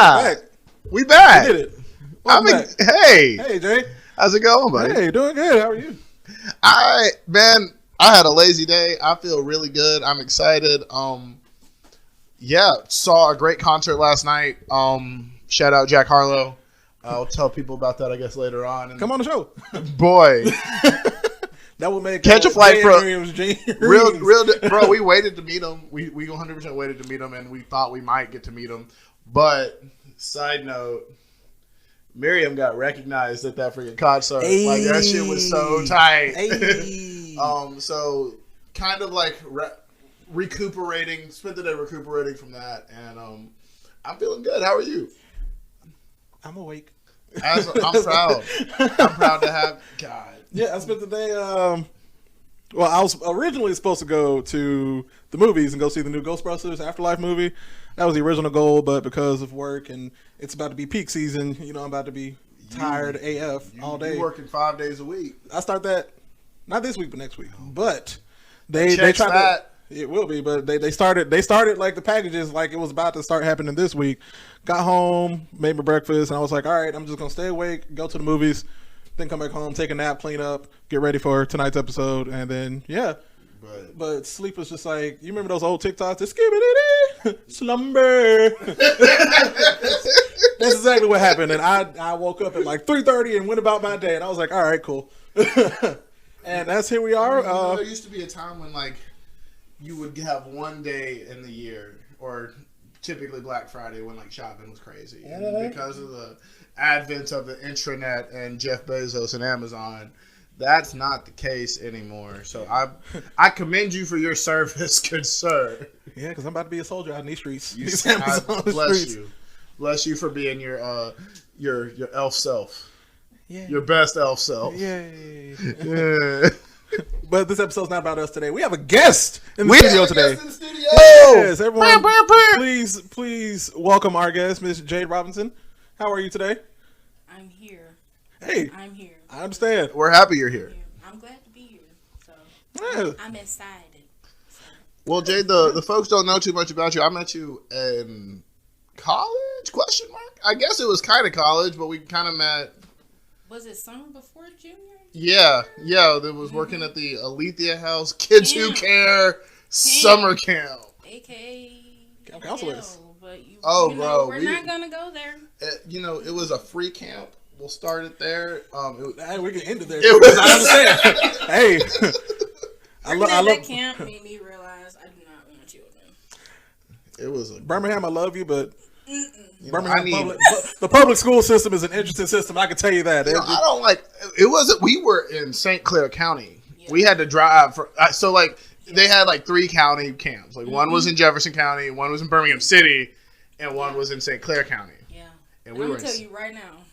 Yeah. We back. We did it. Back. Hey. Hey, Jay. How's it going, buddy? Hey, doing good. How are you? I had a lazy day. I feel really good. I'm excited. Saw a great concert last night. Shout out Jack Harlow. I'll tell people about that, I guess, later on. And come on the show. Boy. That would make catch a flight, bro. Real, bro. We waited to meet him. We 100% waited to meet him, and we thought we might get to meet him. But side note, Miriam got recognized at that freaking concert. Hey. Like that shit was so tight. Hey. So kind of like recuperating. Spent the day recuperating from that, and I'm feeling good. How are you? I'm awake. I'm proud. I'm proud to have God. Yeah, I spent the day. Well, I was originally supposed to go to the movies and go see the new Ghostbusters Afterlife movie. That was the original goal, but because of work and it's about to be peak season, I'm about to be tired AF all day. You're working 5 days a week. I start that not this week, but next week. But they tried to. It will be, but they started like the packages like it was about to start happening this week. Got home, made my breakfast, and I was like, all right, I'm just gonna stay awake, go to the movies, then come back home, take a nap, clean up, get ready for tonight's episode, and then But sleep was just like, you remember those old TikToks? The skibidi slumber. That's exactly what happened, and I woke up at like 3:30 and went about my day, and I was like, all right, cool. And that's here we are. There used to be a time when like you would have one day in the year, or typically Black Friday, when like shopping was crazy, and because of the advent of the intranet and Jeff Bezos and Amazon, that's not the case anymore. So I commend you for your service, good sir. Yeah, because I'm about to be a soldier out in these streets. Bless you for being your elf self. Yeah. Your best elf self. Yay. Yeah. But this episode's not about us today. We have a guest in the studio today. Yes, everyone, please welcome our guest, Miss Jade Robinson. How are you today? I'm here. Hey. I'm here. I understand. We're happy you're here. I'm glad to be here. So yeah. I'm excited. So. Well, Jade, the folks don't know too much about you. I met you in college? Question mark? I guess it was kind of college, but we kind of met. Was it summer before junior? Yeah. That was working at the Alethea House Kids Who Care summer camp. AKA camp counselors. But bro, we're not gonna go there. It was a free camp. We'll start it there. We can end it there. I understand. Hey, that camp made me realize I do not want children. It was Birmingham. I love you, but Birmingham the public school system is an interesting system. I can tell you that. I don't like. It wasn't. We were in St. Clair County. Yeah. We had to drive for. They had like 3 county camps. Like one was in Jefferson County, one was in Birmingham City, and one was in St. Clair County. Yeah. And I'm gonna tell you right now,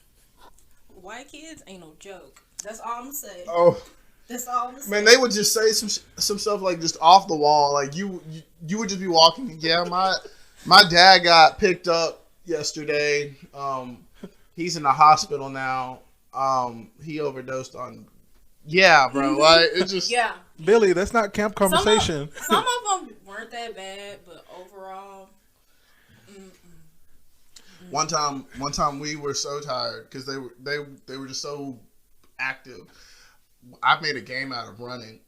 white kids ain't no joke. That's all I'm gonna say. Oh. That's all I'm gonna say. Man, they would just say some stuff like just off the wall. Like you would just be walking. Yeah, my dad got picked up yesterday. He's in the hospital now. He overdosed on. Yeah, bro. Like it's just. Yeah. Billy, that's not camp conversation. Some of them weren't that bad, but overall. One time we were so tired because they were just so active. I made a game out of running.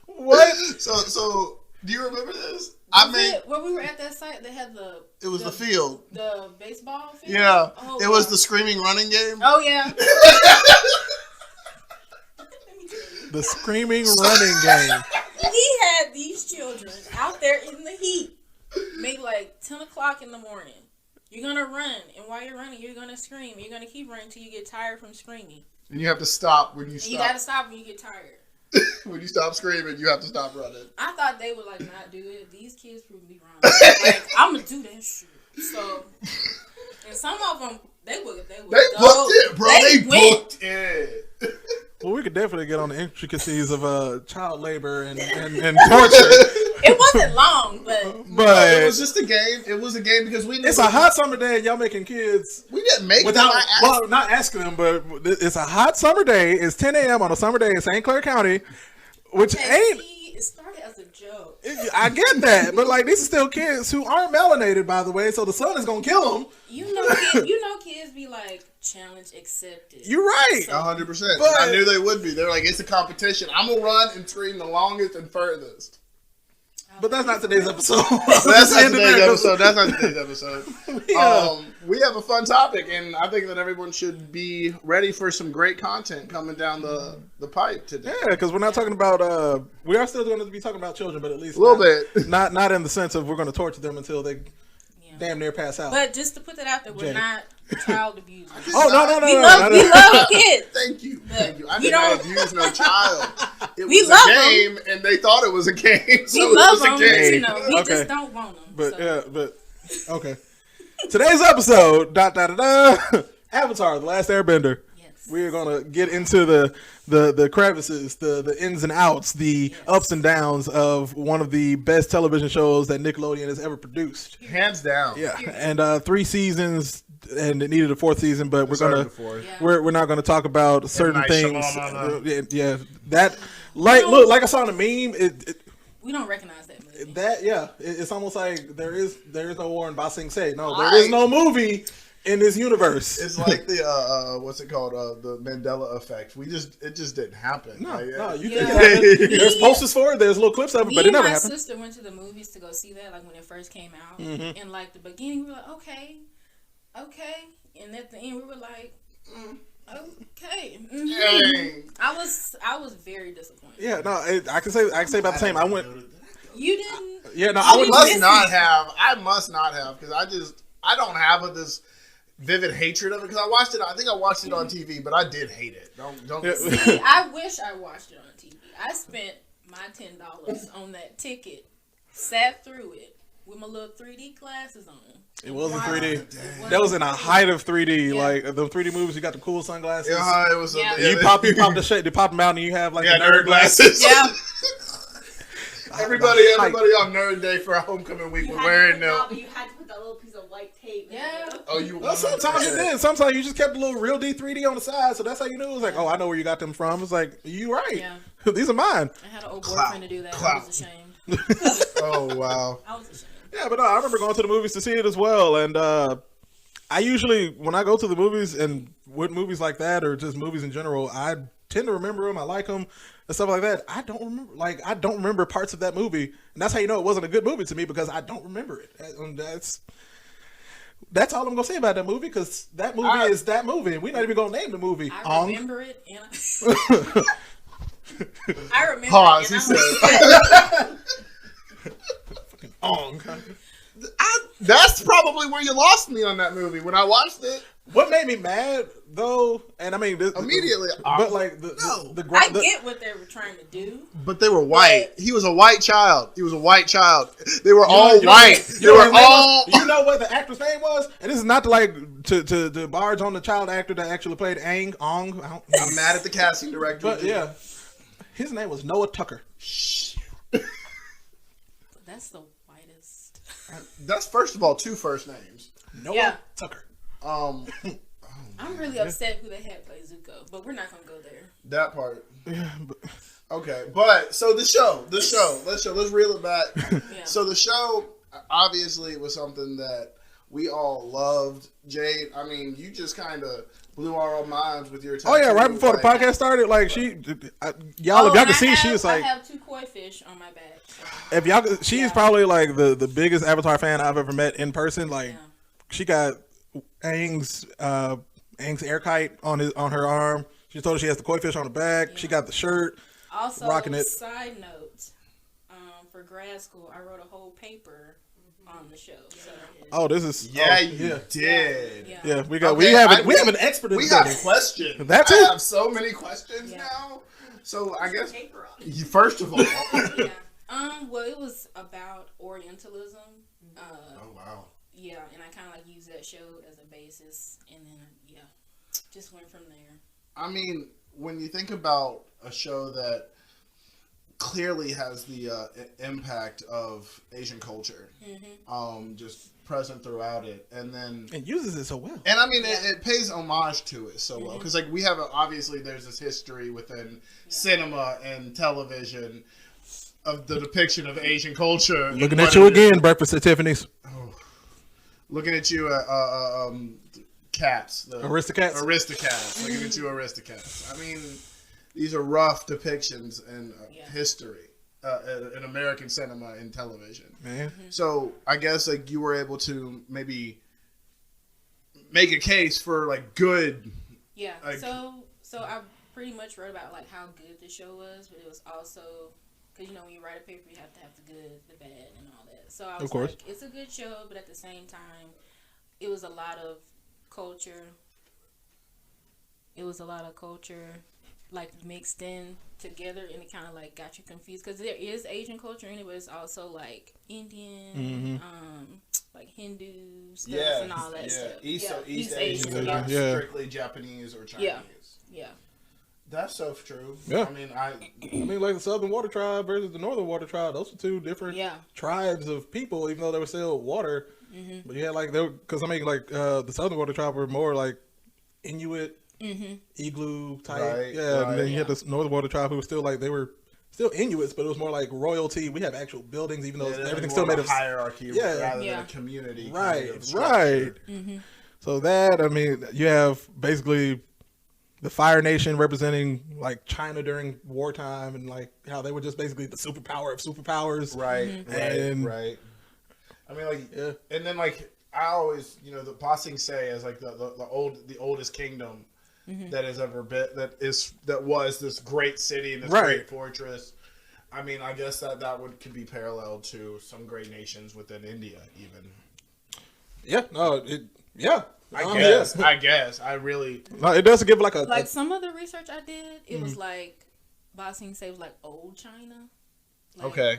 What? So do you remember this? When we were at that site, they had the field. The baseball field? Yeah. It was the screaming running game. Oh, yeah. The screaming running game. He had these children out there in the heat. Maybe like 10 o'clock in the morning. You're going to run. And while you're running, you're going to scream. You're going to keep running until you get tired from screaming. And you have to stop when you stop. You got to stop when you get tired. When you stop screaming, you have to stop running. I thought they would like not do it. These kids proved me wrong. Like, I'm going to do that shit. So, and some of them, they booked it, bro. They booked it. Well, we could definitely get on the intricacies of child labor and torture. It wasn't long, but it was just a game. It was a game because we knew it's a hot summer day and y'all making kids. We didn't make not asking them, but it's a hot summer day. It's 10 a.m. on a summer day in St. Clair County, which ain't It started as a joke. I get that, but like these are still kids who aren't melanated, by the way. So the sun is gonna kill them. You know, kids be like, challenge accepted. You're right, 100%. But I knew they would be. They're like, it's a competition. I'm gonna run and scream the longest and furthest. But that's not today's episode. That's not today's episode. We have a fun topic, and I think that everyone should be ready for some great content coming down the pipe today. Yeah, because we're not talking about. We are still going to be talking about children, but at least a little bit. Not in the sense of we're going to torture them until they damn near pass out. But just to put that out there, we're not child abusers. Oh no! We love kids. Thank you. I did not abuse no child. It we was love a game, and they thought it was a game. So we love it was a game. We just don't want them. But okay. Today's episode, Avatar: The Last Airbender. Yes. We're gonna get into the crevices, the ins and outs, the ups and downs of one of the best television shows that Nickelodeon has ever produced. Hands down. Yeah, and 3 seasons, and it needed a 4th season, but we're not gonna talk about certain things. That like I saw in a meme. We don't recognize that movie. It's almost like there is no war in Ba Sing Se. No, there is no movie in this universe. It's like the what's it called? The Mandela effect. It just didn't happen. No, you think it happened. There's posters for it. There's little clips of it, but it never happened. My sister went to the movies to go see that, like when it first came out, and like the beginning, we were like, okay, and at the end, we were like, okay. Mm-hmm. I was very disappointed. Yeah, no, I can say about the same. I went. You didn't. Yeah, no, I must not have because I don't have this vivid hatred of it because I watched it. I think I watched it on TV, but I did hate it. Don't. See, I wish I watched it on TV. I spent my $10 on that ticket, sat through it with my little 3D glasses on. It wasn't 3D. That was in a height of 3D. Yeah. Like the 3D movies, you got the cool sunglasses. Yeah, it was. You pop the shade. They pop them out, and you have like the nerd glasses. Yeah. Everybody on Nerd Day for homecoming week was wearing them. But you had to put that little piece of white tape. Yeah. Oh, you. Well, sometimes you did. Sometimes you just kept a little real D 3D on the side, so that's how you knew. It was like, oh, I know where you got them from. It's like, you right. Yeah. These are mine. I had an old boyfriend to do that. I was ashamed. Oh wow. I was ashamed. Yeah, but I remember going to the movies to see it as well, and I usually, when I go to the movies and with movies like that or just movies in general, I tend to remember them. I like them and stuff like that. I don't remember parts of that movie, and that's how you know it wasn't a good movie to me because I don't remember it. And that's all I'm gonna say about that movie because that movie is that movie, and we're not even gonna name the movie. I remember it, and I remember. Pause. He said. That's probably where you lost me on that movie when I watched it. What made me mad though, and I mean immediately, but like I get what they were trying to do, but they were white. He was a white child. They were all white. They were all. You know what the actor's name was, and this is not to barge on the child actor that actually played Ong. I'm mad at the casting director, but yeah, his name was Noah Tucker. That's the whitest. That's first of all 2 first names. Noah Tucker. I'm really upset who they had play Zuko, but we're not gonna go there. That part. Yeah. Okay, but so the show. Let's reel it back. Yeah. So the show obviously was something that we all loved. Jade, I mean, you just kind of blew our minds with your tattoo. Oh yeah, right before the podcast started, like if y'all can see, she was like, I have 2 koi fish on my back. So. If y'all, she's probably like the biggest Avatar fan I've ever met in person. Like, she got Aang's air kite on her arm. She told her she has the koi fish on the back. Yeah. She got the shirt. Also, rocking it. Side note, for grad school, I wrote a whole paper on the show. So. Oh, this is you did. Yeah, we have an expert. We have questions. That too. I have so many questions now. So I guess first of all, well, it was about Orientalism. Oh wow. Yeah, and I kind of like used that show as a basis, and then just went from there. I mean, when you think about a show that clearly has the impact of Asian culture, just present throughout it, and then it uses it so well. And I mean, it pays homage to it so well because like we have obviously there's this history within cinema and television of the depiction of Asian culture. Looking at you again, breakfast at Tiffany's. Oh. Looking at you cats. Aristocats. Looking at you Aristocats. I mean, these are rough depictions in history, in American cinema and television. Man. So I guess like you were able to maybe make a case for like good. Yeah. Like, so I pretty much wrote about like how good the show was, but it was also because when you write a paper, you have to have the good, the bad, and all that. So I was like, it's a good show, but at the same time, it was a lot of culture. It was a lot of culture, like mixed in together, and it kind of like got you confused because there is Asian culture in it, but it's also like Indian, like Hindu stuff and all that stuff. East Asian, not strictly Japanese or Chinese. Yeah. That's so true. Yeah. I mean, like the Southern Water Tribe versus the Northern Water Tribe. Those are two different tribes of people, even though they were still water. Mm-hmm. But you had like because the Southern Water Tribe were more like Inuit, igloo type. Right, and then you had the Northern Water Tribe who was still like they were still Inuits, but it was more like royalty. We have actual buildings, even though everything's still made of hierarchy rather than a community. Right. Mm-hmm. So that you have basically the Fire Nation representing like China during wartime and like how they were just basically the superpower of superpowers. Right. Right. And then like I always, the Ba Say is like the oldest kingdom that has ever been that was this great city and this great fortress. I guess that could be paralleled to some great nations within India even. Yeah. No. I guess. I really... No, it does give like some of the research I did, it was like, Ba Say was like old China. Like, okay.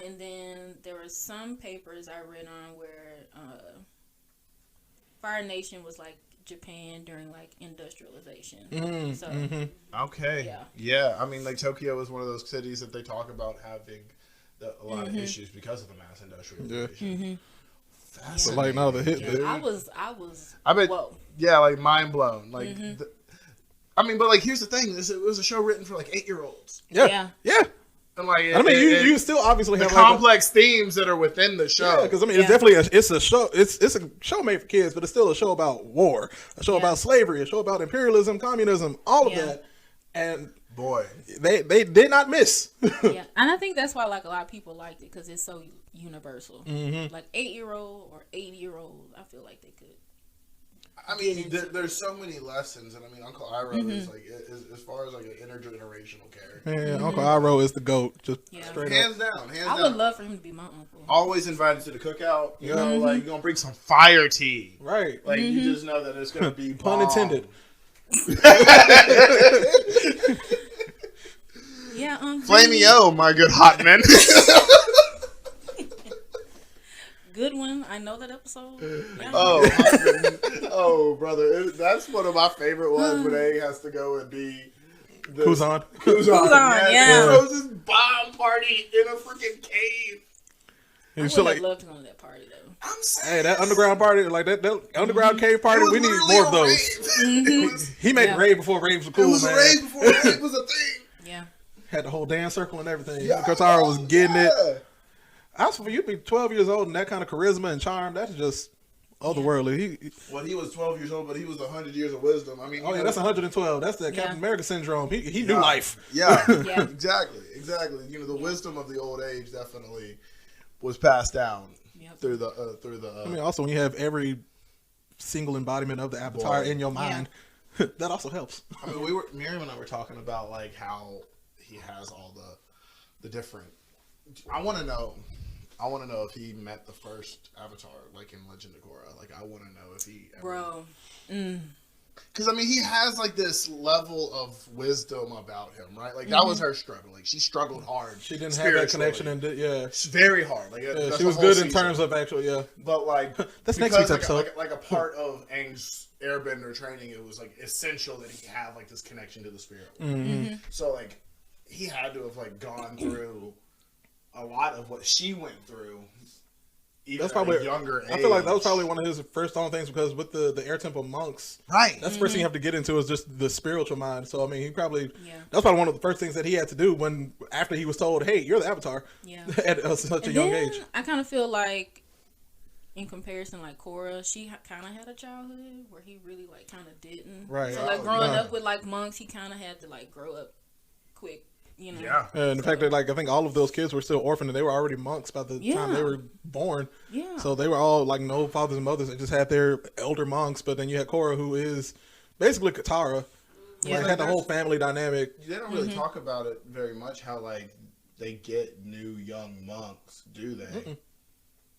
And then there were some papers I read on where Fire Nation was like Japan during like industrialization. Okay. Yeah. Like Tokyo is one of those cities that they talk about having a lot of issues because of the mass industrialization. So like no, the hit. I was. Whoa. Yeah, like mind blown. Like, but like here's the thing: it was a show written for like 8-year-olds. Yeah. And like, you still obviously have complex themes that are within the show. Yeah, because it's definitely it's a show. It's a show made for kids, but it's still a show about war, a show about slavery, a show about imperialism, communism, all of that. And boy, they did not miss. And I think that's why like a lot of people liked it because it's so universal. Like 8-year-old or 80-year-old, I feel like they could. There's so many lessons, and Uncle Iroh is like as far as like an intergenerational character. Yeah, Uncle Iroh is the GOAT, just straight hands up. down. I would love for him to be my uncle. Always invited to the cookout. You know, like you're gonna bring some fire tea, right? Like you just know that it's gonna be pun intended. Flamio, my good hot man. Good one. I know that episode. Yeah. Oh, brother, that's one of my favorite ones when A has to go and be Kuzan. Yeah. It was this bomb party in a freaking cave. I would have loved to go to that party though. I'm saying, hey, that underground party, like that underground cave party, we need more of those. He made rave before raves were cool, man. It was a rave before rave was a thing. Yeah. Had the whole dance circle and everything. Katara was getting it. As for you to be 12 years old and that kind of charisma and charm, that's just otherworldly. He was 12 years old, but he was 100 years of wisdom. That's 112. That's the Captain America syndrome. He knew life. Yeah, exactly. The wisdom of the old age definitely was passed down through the. Also when you have every single embodiment of the Avatar in your mind, that also helps. Miriam and I were talking about like how he has all the different. I want to know if he met the first Avatar, like in Legend of Korra. Like, I want to know if he ever... Because, he has, like, this level of wisdom about him, right? Like, that was her struggle. Like, she struggled hard. She didn't have that connection. It's very hard. Like, she was good in terms of actual, But, like... That's next week's episode. Like, a part of Aang's Airbender training, it was, like, essential that he have, like, this connection to the spirit world. So, like, he had to have, like, gone through... a lot of what she went through That's probably younger age. I feel like that was probably one of his first on things because with the Air Temple monks, right? That's the first thing you have to get into is just the spiritual mind. So I mean, he probably that's probably one of the first things that he had to do after he was told, "Hey, you're the Avatar." Yeah. At such a young age. I kind of feel like, in comparison, like Korra, she kind of had a childhood where he really like kind of didn't. Right. So like growing up with like monks, he kind of had to like grow up quick. You know? Yeah. And the fact that like I think all of those kids were still orphaned and they were already monks by the time they were born. Yeah. So they were all like no fathers and mothers and just had their elder monks. But then you had Korra, who is basically Katara. Yeah. Like, had the whole family dynamic. They don't really talk about it very much. How like they get new young monks, do they? Mm-mm.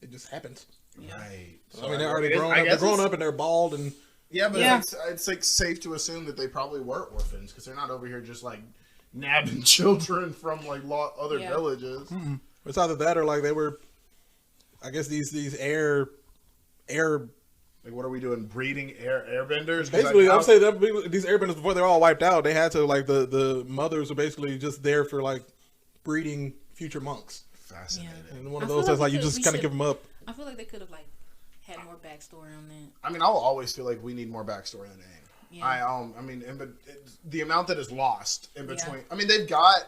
It just happens. Right. So, I mean, they're already grown up. They're grown up and they're bald and. Yeah, but it's like safe to assume that they probably were orphans because they're not over here just like nabbing children from like other villages. Mm-hmm. It's either that or like they were, I guess these air. Like what are we doing? Breeding airbenders? Basically, I'm saying that these airbenders before they're all wiped out, they had to like the mothers were basically just there for like breeding future monks. Fascinating. Yeah. And one of those that's like you just kind of give them up. I feel like they could have like had more backstory on that. I mean, I'll always feel like we need more backstory than Aang. Yeah. I mean, the amount that is lost in between. Yeah. I mean, they've got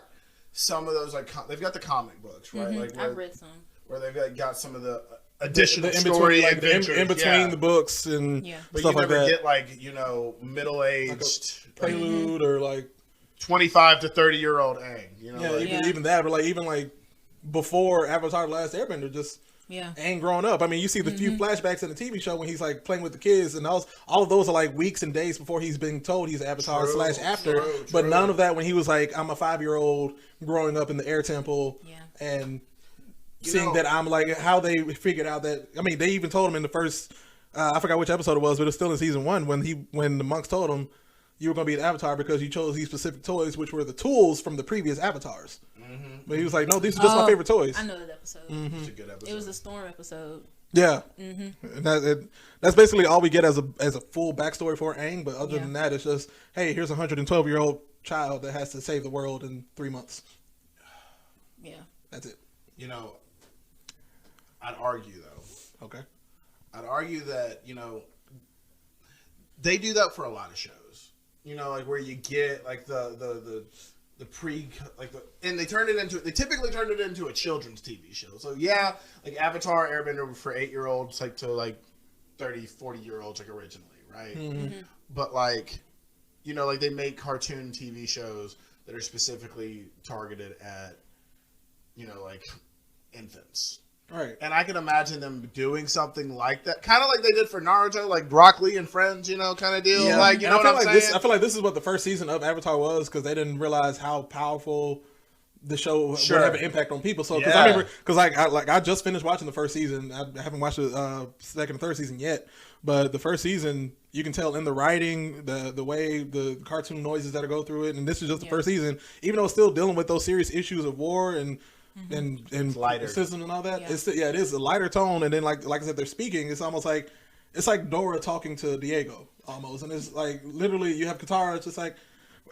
some of those like they've got the comic books, right? Mm-hmm. Like I've read some where they've got some of the additional story like in between the books and but stuff you like never that. Get like middle-aged like prelude or like 25 to 30-year-old Aang. You know, even that, or like even like before Avatar: The Last Airbender, just. Aang growing up. I mean, you see the few flashbacks in the TV show when he's like playing with the kids, and all of those are like weeks and days before he's been told he's Avatar / after. But none of that when he was like, I'm a 5-year-old growing up in the Air Temple, and seeing that I'm like how they figured out that. I mean, they even told him in the first. I forgot which episode it was, but it's still in season 1 when the monks told him you were going to be the Avatar because you chose these specific toys, which were the tools from the previous Avatars. Mm-hmm. But he was like, no, these are just my favorite toys. I know that episode. Mm-hmm. It's a good episode. It was a Storm episode. Yeah. Mm-hmm. And that's basically all we get as a full backstory for Aang. But other than that, it's just, hey, here's a 112-year-old child that has to save the world in 3 months. Yeah. That's it. You know, I'd argue, though. Okay. I'd argue that, they do that for a lot of shows. Like where you get like the and they typically turn it into a children's TV show. So yeah, like Avatar, Airbender for 8-year-olds, like to like 30, 40-year-olds like originally, right? Mm-hmm. But like, like they make cartoon TV shows that are specifically targeted at, like infants. Right. And I can imagine them doing something like that. Kind of like they did for Naruto, like Broccoli and Friends, kind of deal. Yeah. Like, you know what I'm saying? I feel like this is what the first season of Avatar was because they didn't realize how powerful the show would have an impact on people. So, because I remember, I just finished watching the first season. I haven't watched the second and third season yet. But the first season, you can tell in the writing, the way the cartoon noises that go through it. And this is just the first season. Even though it's still dealing with those serious issues of war and lighter system and all that. It is a lighter tone, and then like I said, they're speaking. It's almost like Dora talking to Diego almost, and it's like literally you have Katara. It's just like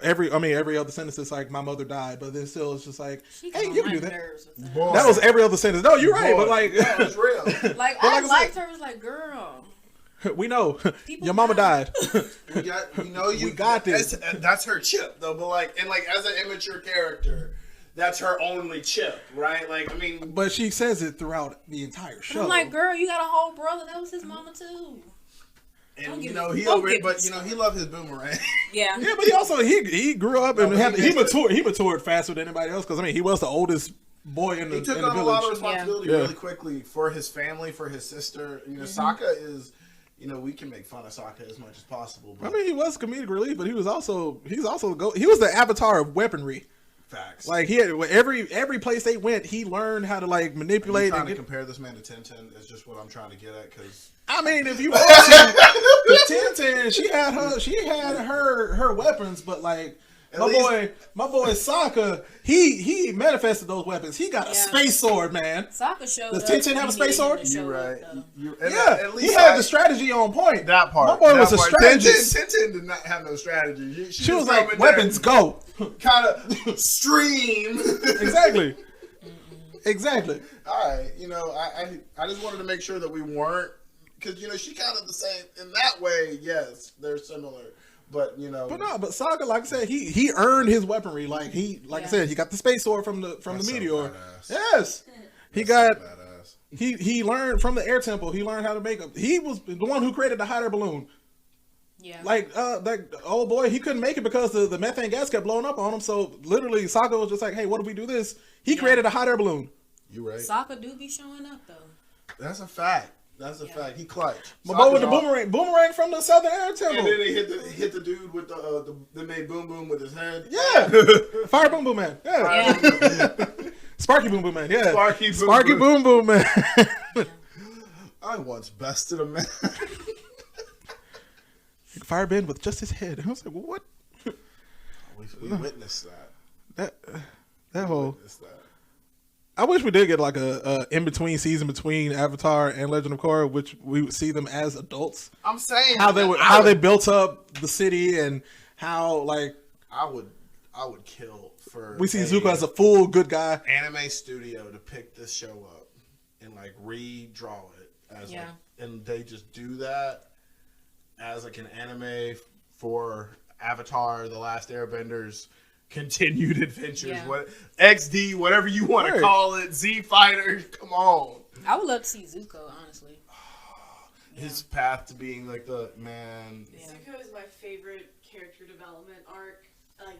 every other sentence is like my mother died, but then still it's just like hey, you can do that. That was every other sentence. No, you're right, but like that was real. Like I liked her. Was like girl. We know your mama died. We got this. That's her chip though, but like as an immature character. That's her only chip, right? Like, I mean... But she says it throughout the entire show. I'm like, girl, you got a whole brother. That was his mama, too. And, he loved his boomerang. Yeah. Yeah, but he also, he grew up and he matured faster than anybody else because, I mean, he was the oldest boy in the village. He took on a lot of responsibility really quickly for his family, for his sister. Sokka is... we can make fun of Sokka as much as possible. But... I mean, he was comedic relief, but he was the Avatar of weaponry. Facts. Like he had every place they went, he learned how to like manipulate. Trying to compare this man to Tintin is just what I'm trying to get at. Because I mean, if you watch Tintin, she had her weapons, but like my boy Sokka, he manifested those weapons. He got a space sword, man. Sokka showed. Does Tintin have a space sword? You're right. At least he had the strategy on point. That part. My boy was a strategist. Tintin did not have no strategy. She was like, weapons go. Kind of stream. Exactly. Exactly. All right, I just wanted to make sure that we weren't, because she kind of the same in that way. Yes, they're similar, but But Saga, like I said, he earned his weaponry. Like I said, he got the space sword from the meteor. Badass. Yes, he That's got. so badass. He learned from the air temple. He learned how to make He was the one who created the hot air balloon. Yeah. Like that old boy, he couldn't make it because the methane gas kept blowing up on him. So literally, Saga was just like, "Hey, what if we do this?" He created a hot air balloon. You right? Sokka do be showing up though. That's a fact. That's a fact. He clutch. My boy with the boomerang from the Southern Air Temple. And then they hit the dude with they made boom boom with his head. Yeah, Fire Boom Boom Man. Yeah. Sparky Boom Boom Man. Yeah, Sparky Boom Boom Man. I once bested a man. Firebend with just his head. I was like, what? We witnessed that. That whole. I wish we did get like a in between season between Avatar and Legend of Korra, which we would see them as adults. I'm saying how they built up the city and how like I would kill for. We see Zuko as a full good guy. Anime studio to pick this show up and like redraw it as and they just do that as like an anime for Avatar: The Last Airbenders. Continued adventures, what XD, whatever you want to call it, Z Fighter. Come on. I would love to see Zuko, honestly. His path to being like the man. Yeah. Zuko is my favorite character development arc, like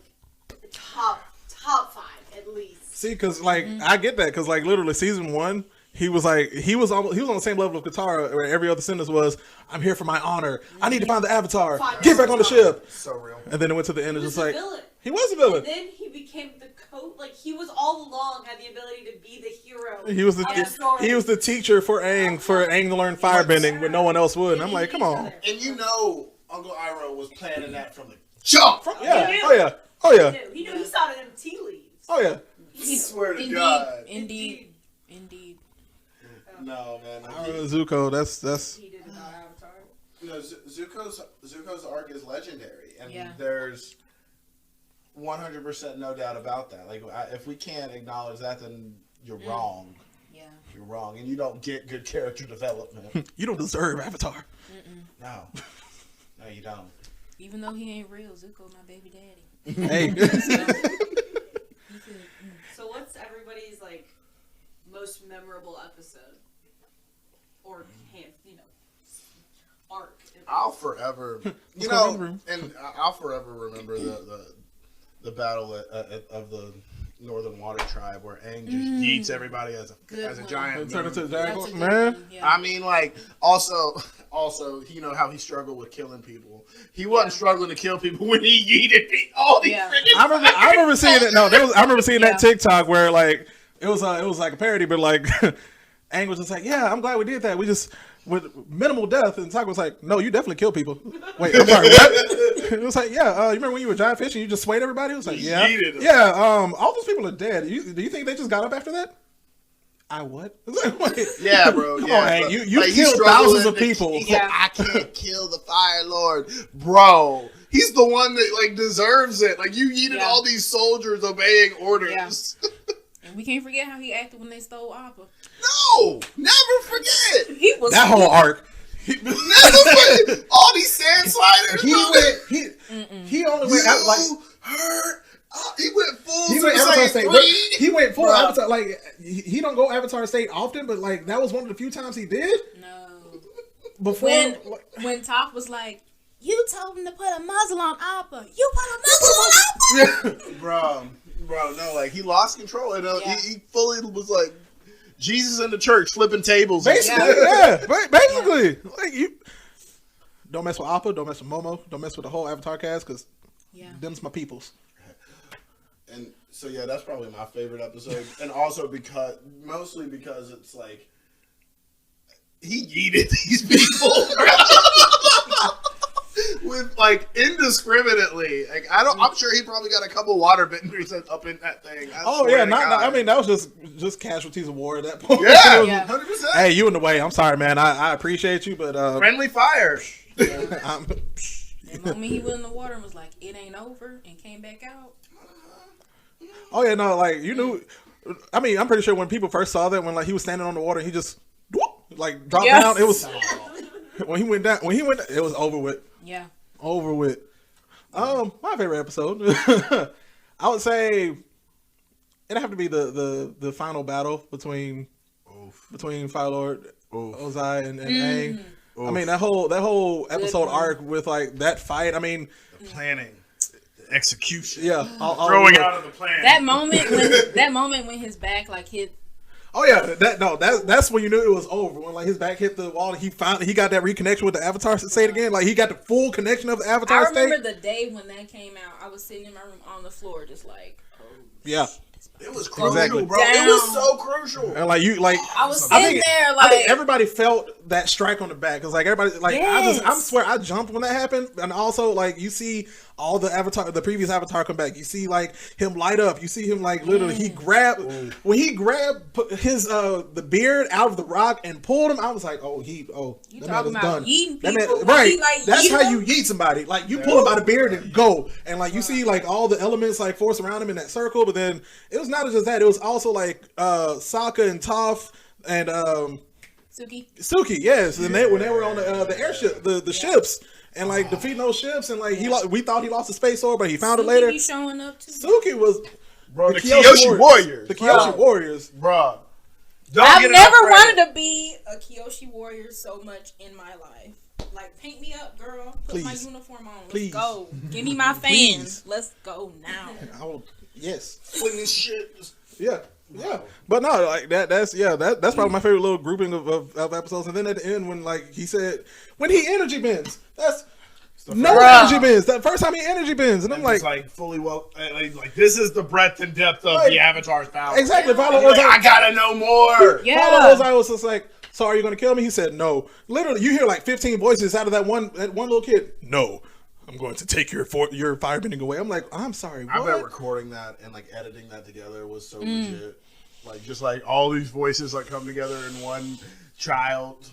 top 5 at least. See, because like I get that, because like literally season 1. He was on the same level of Katara, where every other sentence was, "I'm here for my honor. I need to find the Avatar. Get back on the ship." So real. And then it went to the end, and just like villain. He was a villain. And then he became the like he was all along had the ability to be the hero. He was the teacher for Aang to learn firebending when no one else would. And I'm like, come on. And Uncle Iroh was planning that from the jump. Oh yeah. He knew. He saw it in tea leaves. Oh yeah. I swear to God. Indeed. No, man. Zuko, that's. He did about Avatar. Zuko's arc is legendary, and there's 100% no doubt about that. Like, if we can't acknowledge that, then you're wrong. Yeah, you're wrong, and you don't get good character development. You don't deserve Avatar. No, you don't. Even though he ain't real, Zuko my baby daddy. Hey. So what's everybody's like most memorable episode or arc? I'll forever, I'll forever remember the battle of the Northern Water Tribe where Aang just yeets everybody as a giant. Turn into a giant man. Yeah. I mean, like also, how he struggled with killing people. He wasn't struggling to kill people when he yeeted all these. I remember seeing it. I remember seeing that TikTok where like it was like a parody, but like Aang was just like, "Yeah, I'm glad we did that. We just with minimal death." And Sokka was like, "No, you definitely kill people." Wait, I'm sorry. What? It was like, "Yeah, you remember when you were giant fish and you just swayed everybody?" It was like, "Yeah, yeah." All those people are dead. Do you think they just got up after that? What? Yeah, bro. Come on, Aang. You like, killed thousands of people. He's like, I can't kill the Fire Lord, bro. He's the one that like deserves it. Like you yeeted all these soldiers obeying orders. Yeah. And we can't forget how he acted when they stole Appa. No, never forget. He was that whole arc. Never forget all these sand sliders. He only went out like hurt. He went full. He went Avatar State. He went full Avatar. Like he don't go Avatar State often, but like that was one of the few times he did. No. Before when Toph was like, "You told him to put a muzzle on Appa. You put a muzzle on Appa." Bro, no, like he lost control and he fully was like Jesus in the church flipping tables. Basically, basically, like you don't mess with Appa, don't mess with Momo, don't mess with the whole Avatar cast because them's my peoples. And so that's probably my favorite episode, and also mostly because it's like he yeeted these people with like indiscriminately. Like I'm sure he probably got a couple water benders up in that thing. I mean that was just casualties of war at that point. Yeah, 100%. Hey, you in the way. I'm sorry, man. I appreciate you, but friendly fire. The moment he went in the water and was like, "It ain't over," and came back out. Oh yeah, no, like you knew I mean, I'm pretty sure when people first saw that, when like he was standing on the water, he just like dropped down. It was when he went down. It was over with. Yeah, over with. My favorite episode, I would say, it'd have to be the final battle between Fire Lord Ozai and Aang. I mean that whole episode arc with like that fight. I mean, the planning, the execution. Yeah, throwing out of the plan. That moment when his back like hit. Oh yeah, that's when you knew it was over. When like his back hit the wall, he got that reconnection with the Avatar. Say it again, like he got the full connection of the Avatar. I remember the day when that came out. I was sitting in my room on the floor, just like, yeah. It was crucial, bro. It was so crucial. And like I was sitting there, like, I think everybody felt that strike on the back because like everybody, like I swear I jumped when that happened, and also like you see all the previous Avatar come back. You see like him light up. You see him like literally he grabbed when he grabbed his the beard out of the rock and pulled him. I was like, that man was done. That man, right? That's how you yeet somebody. Like you pull him by the beard and go, and like you see like all the elements like force around him in that circle. But then it was not just that. It was also like Sokka and Toph and Suki. Yes, and when they were on the airship, the ships. And like defeating those ships, and like we thought he lost the space sword, but he found it later. Suki showing up too. Suki was the Kyoshi Warriors. The Kyoshi Warriors, bro. I've never wanted to be a Kyoshi Warrior so much in my life. Like, paint me up, girl. Put my uniform on. Let's go. Give me my fans. Let's go now. Yes. Fling this shit. Yeah. Yeah, but no, like that's probably my favorite little grouping of episodes. And then at the end, when like he said, when he energy bends, that's energy bends. That first time he energy bends, and I'm like fully like this is the breadth and depth of the Avatar's power. Exactly. I gotta know more. I was just like, so are you gonna kill me? He said no. Literally, you hear like 15 voices out of that one little kid. No. I'm going to take your firebending away. I'm like, I'm sorry. What? I bet recording that and like editing that together was so legit. Like just like all these voices like come together in one child.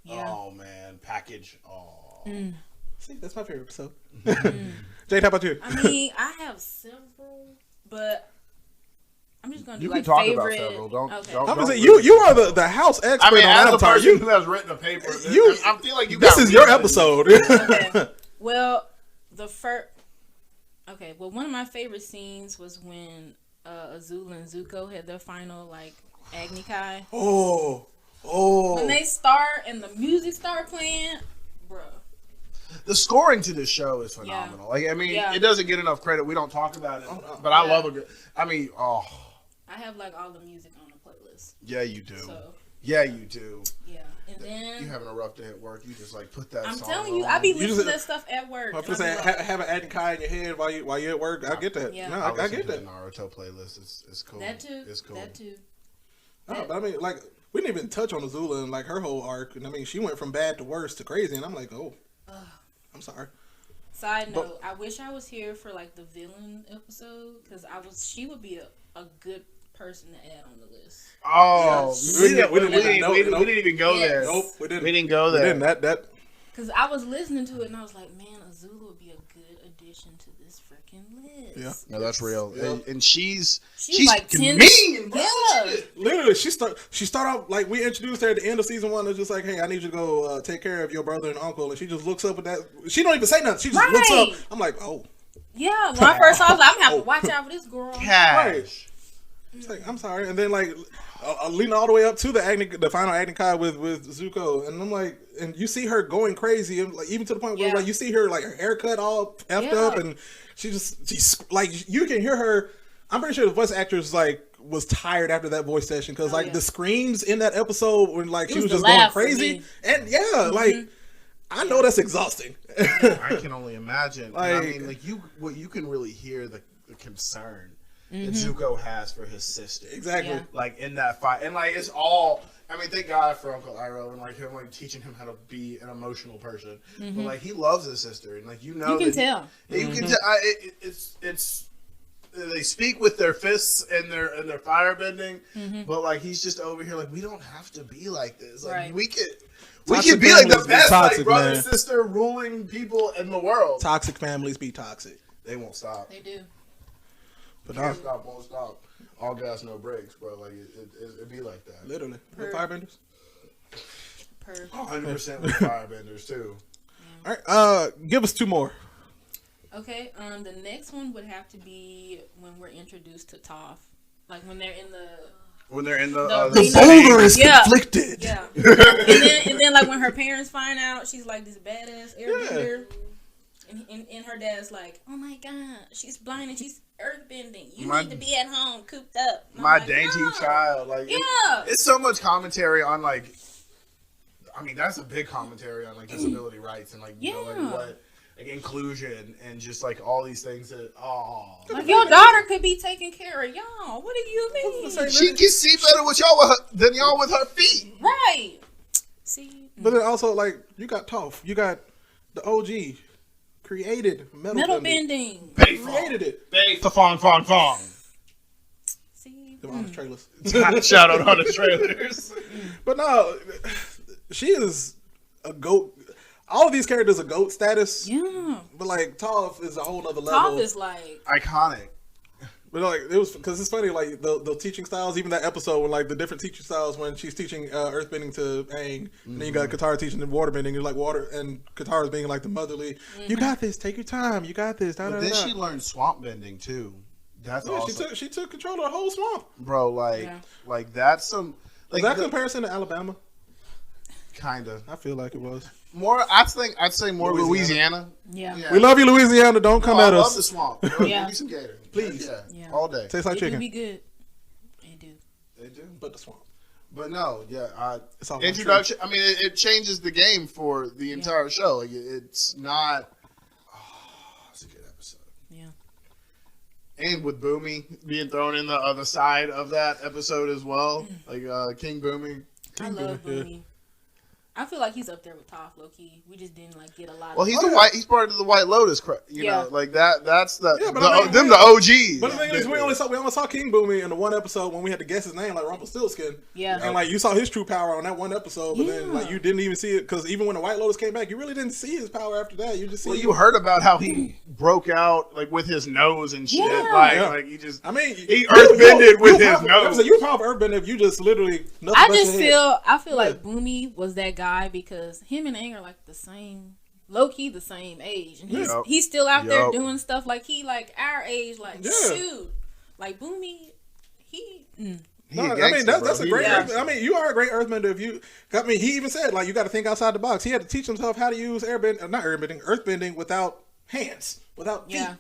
Yeah. Oh man, package. Oh. See, that's my favorite episode. Jade, how about you? I mean, I have several, but I'm just gonna do like talk favorite. About several. Don't. I'm gonna say you are the house expert on Avatar. As a person who has written a paper, I feel like this is your episode. Okay. Well, one of my favorite scenes was when Azula and Zuko had their final like Agni Kai. Oh. When they start and the music start playing, bro. The scoring to this show is phenomenal. Like I mean, it doesn't get enough credit. We don't talk about it, but I love it. I mean, I have like all the music on the playlist. Yeah, you do. So. Yeah, you do. Yeah. And then you having a rough day at work, you just like put that. I'm song telling you, I be listening to that stuff at work. I'm saying have an Agni Kai in your head while you're at work. I get that. Yeah. No, I get that. The Naruto playlist is cool. That too. It's cool. That too. No, but I mean, like we didn't even touch on Azula and like her whole arc. And I mean, she went from bad to worse to crazy, and I'm like, I'm sorry. Side note: I wish I was here for like the villain episode because she would be a good person to add on the list. Oh, we didn't even go there. Nope, we didn't. We didn't go there. That. Because I was listening to it and I was like, man, Azula would be a good addition to this freaking list. Yeah, no, that's real. Yeah. And she's like mean. Yeah, literally, she start off like we introduced her at the end of season 1. It's just like, hey, I need you to go take care of your brother and uncle, and she just looks up at that. She don't even say nothing. She just looks up. I'm like, oh. Yeah, when I first saw it, I was like, I'm gonna have to watch out for this girl. Cash. It's like, I'm sorry, and then like leading all the way up to the final Agni Kai with Zuko, and I'm like, and you see her going crazy, and like even to the point where like you see her like her haircut all effed up, and she's like you can hear her. I'm pretty sure the voice actress like was tired after that voice session because the screams in that episode when like she was just going crazy, and like I know that's exhausting. I can only imagine. Like, I mean, like you can really hear the concern that Zuko has for his sister. Exactly. Yeah. Like in that fight. And like it's all I mean, thank God for Uncle Iroh and like him like teaching him how to be an emotional person. But like he loves his sister and like you can tell. You can tell it's they speak with their fists and their firebending, but like he's just over here like we don't have to be like this. Like we can be like the best like brother and sister ruling people in the world. Toxic families be toxic. They won't stop. They do. But can't stop, won't stop. All gas, no brakes, bro. Like it be like that. Literally. With firebenders. 100% with firebenders too. All right. Give us 2 more. Okay. The next one would have to be when we're introduced to Toph, like when they're in the boulder is conflicted. Yeah. and then like when her parents find out she's like this badass airbender, and her dad's like, oh my god, she's blind and she's earthbending. You need to be at home cooped up. My dainty child, like it's so much commentary on like. I mean, that's a big commentary on like disability rights and like you know like what. Like inclusion and just like all these things that like your daughter could be taking care of y'all. What do you mean? She can see better with y'all than y'all with her feet. Right. See. But then also like you got Toph, you got the OG created metal bending. Created it. Fong. See. The honest trailers. Shout out on the trailers. But no, she is a GOAT. All of these characters are GOAT status. Yeah. But like Toph is a whole other level. Toph is like iconic. But like it was because it's funny like the teaching styles. Even that episode when like the different teaching styles when she's teaching earthbending to Aang, and then you got Katara teaching the waterbending. You're like water and Katara's being like the motherly. You got this. Take your time. You got this. But then she learned swamp bending too. That's awesome. She took control of the whole swamp, bro. Like that's some. Like was that comparison to Alabama? Kinda. I feel like it was. More, I'd say more Louisiana. Yeah. We love you, Louisiana. Don't come at us. I love the swamp. Give me some gator. Please. Yeah. All day. Tastes like chicken. It do be good. They do. But the swamp. But no, it's all introduction. I mean, it changes the game for the entire show. Like, it's not. It's a good episode. Yeah. And with Boomy being thrown in the other side of that episode as well, like King Boomy. I love Boomy. I feel like he's up there with Toph, low key. We just didn't like get a lot. Well, he's part of the White Lotus, you know, like that. That's the them the OGs. But the thing is, we only saw King Boomy in the one episode when we had to guess his name, like Rumpelstiltskin. Yeah, and like you saw his true power on that one episode, but then like you didn't even see it because even when the White Lotus came back, you really didn't see his power after that. You just you heard about how he broke out like with his nose and shit. Like he just. I mean, he earthbended with his nose. You powerful earthbender if you just literally. I feel like Boomy was that guy because him and Aang are like the same, low key the same age, and he's still out there doing stuff like he like our age, like shoot, like Boomy, I mean that's a great. I mean you are a great earthbender if you. I mean he even said like you got to think outside the box. He had to teach himself how to use earthbending without hands, without feet. Yeah.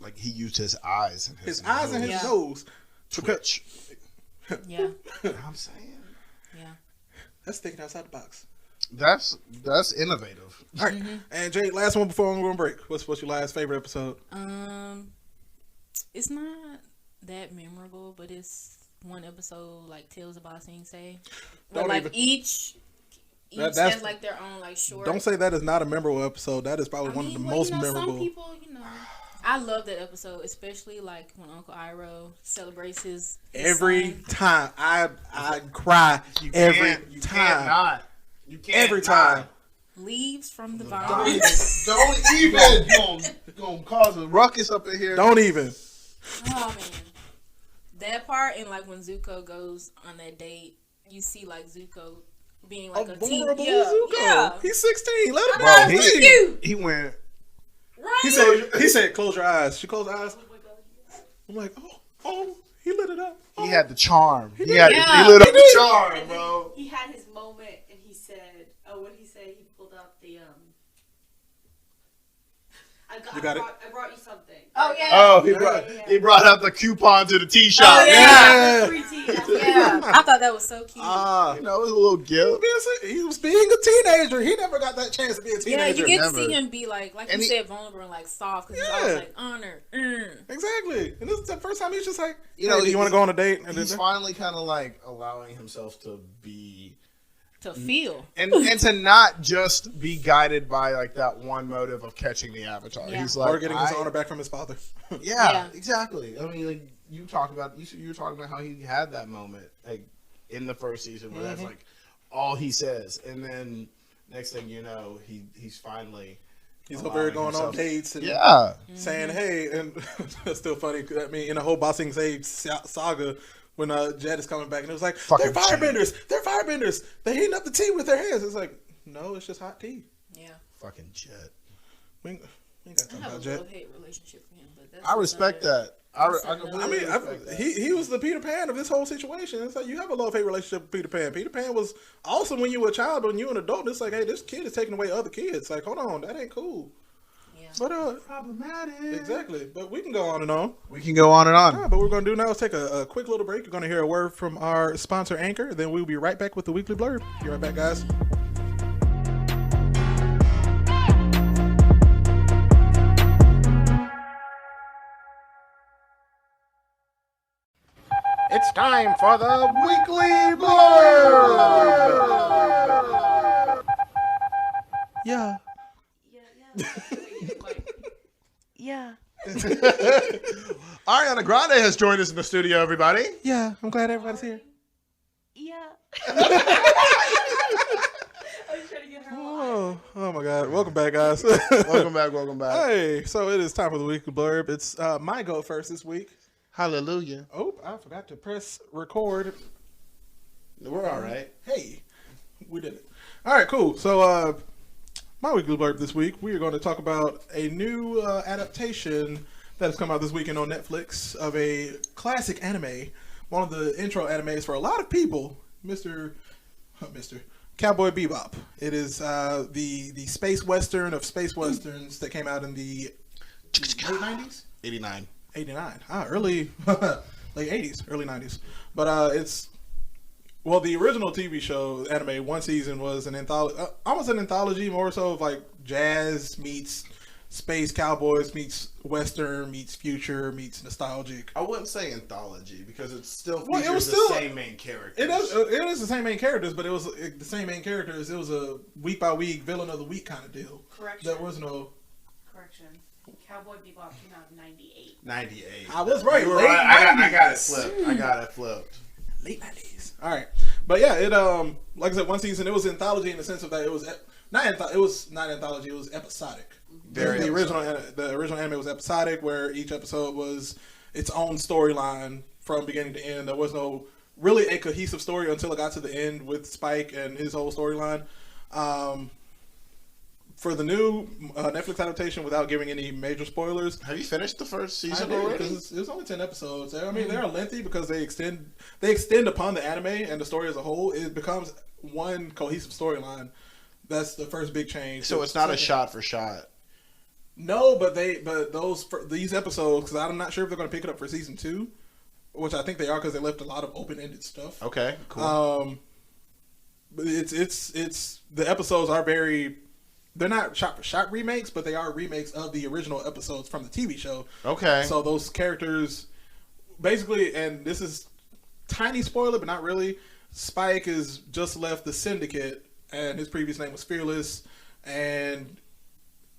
Like he used his eyes and his eyes and his nose. Twitch. Yeah. I'm saying. Yeah. That's thinking outside the box. That's innovative. All right, and Jade, last one before we're going to break. What's your last favorite episode? It's not that memorable, but it's one episode like Tales about Sing Say. Where like each has like their own like short. Don't say that is not a memorable episode. That is probably one of the most memorable. Some people, I love that episode, especially like when Uncle Iroh celebrates his every son. Time. I cry every time. You can't every time. Leaves from the vine. Don't even. Gonna cause a ruckus up in here. Don't even. Oh man, that part and like when Zuko goes on that date, you see like Zuko being like a vulnerable Zuko. Yeah, he's 16. Let him go. He went. Right. He said, "Close your eyes." She closed her eyes. I'm like, oh, he lit it up. He had the charm. He lit up the charm, bro. He had his moment, and he said, "Oh, what did he say?" He pulled out the I brought you something. Oh yeah. Oh, he brought out the coupon to the tea shop. Oh, yeah. Free tea. Yeah. I thought that was so cute. It was a little gift. He was being a teenager. He never got that chance to be a teenager. Yeah, you get to see him be like you said, vulnerable and like soft because he's always like honored. Exactly. And this is the first time he's just like, you know, do you want to go on a date? And he's finally kind of like allowing himself to be. To feel and to not just be guided by like that one motive of catching the Avatar. Yeah. He's like, or getting his honor back from his father. Yeah, exactly. I mean, like you were talking about how he had that moment like in the first season where that's like all he says, and then next thing you know, he's finally He's over there going on dates and saying, "Hey," and it's still funny. I mean, in the whole Bossing Zabe saga, when Jade is coming back, and it was like, "They're firebenders! They're firebenders! They're heating up the tea with their hands." It's like, no, it's just hot tea. Yeah. Fucking Jade. We ain't got to talk about Jade. Love-hate relationship with him, but that's I respect that. I mean, he was the Peter Pan of this whole situation. It's like you have a love-hate relationship with Peter Pan. Peter Pan was awesome when you were a child, but when you were an adult, it's like, hey, this kid is taking away other kids. Like, hold on, that ain't cool. Yeah. But problematic. Exactly. But we can go on and on. We can go on and on. But what we're gonna do now is take a quick little break. You're gonna hear a word from our sponsor, Anchor. Then we'll be right back with the weekly blurb. Be right back, guys. It's time for the weekly blurb. Yeah. Yeah. Ariana Grande has joined us in the studio, everybody. Yeah, I'm glad everybody's here. Yeah. Oh my God. Welcome back, guys. Welcome back. Hey, so it is time for the weekly blurb. It's my go first this week. Hallelujah. Oh, I forgot to press record. We're all right. Hey, we did it. All right, cool. So, my weekly blurb this week, we are going to talk about a new adaptation that has come out this weekend on Netflix of a classic anime. One of the intro animes for a lot of people, Mr. Cowboy Bebop. It is the space western of space westerns that came out in the late 90s? 89. Early, late 80s, early 90s. But the original TV show, anime, one season was an anthology, almost an anthology, more so of like jazz meets space cowboys meets western meets future meets nostalgic. I wouldn't say anthology because it still Well, features it was still the same main characters. It is the same main characters, but it was the same main characters. It was a week by week villain of the week kind of deal. Correction. There was no Correction. Cowboy Bebop came out in 98. 98. I was right. You were Late right. I got it 90s. flipped. Late 90s. All right, but yeah, it like I said, one season it was anthology in the sense of that it was not anthology. It was episodic. The original anime was episodic, where each episode was its own storyline from beginning to end. There was no really a cohesive story until it got to the end with Spike and his whole storyline. For the new Netflix adaptation, without giving any major spoilers, Have you finished the first season I did, already? because it was only 10 episodes. I mean, they're lengthy because they extend upon the anime and the story as a whole. It becomes one cohesive storyline. That's the first big change. So it's not a shot for shot. No, but these episodes, because I'm not sure if they're going to pick it up for season 2, which I think they are because they left a lot of open-ended stuff. Okay, cool. But it's the episodes are they're not shot for shot remakes, but they are remakes of the original episodes from the TV show. Okay. So those characters, basically, and this is tiny spoiler, but not really. Spike has just left the Syndicate, and his previous name was Fearless, and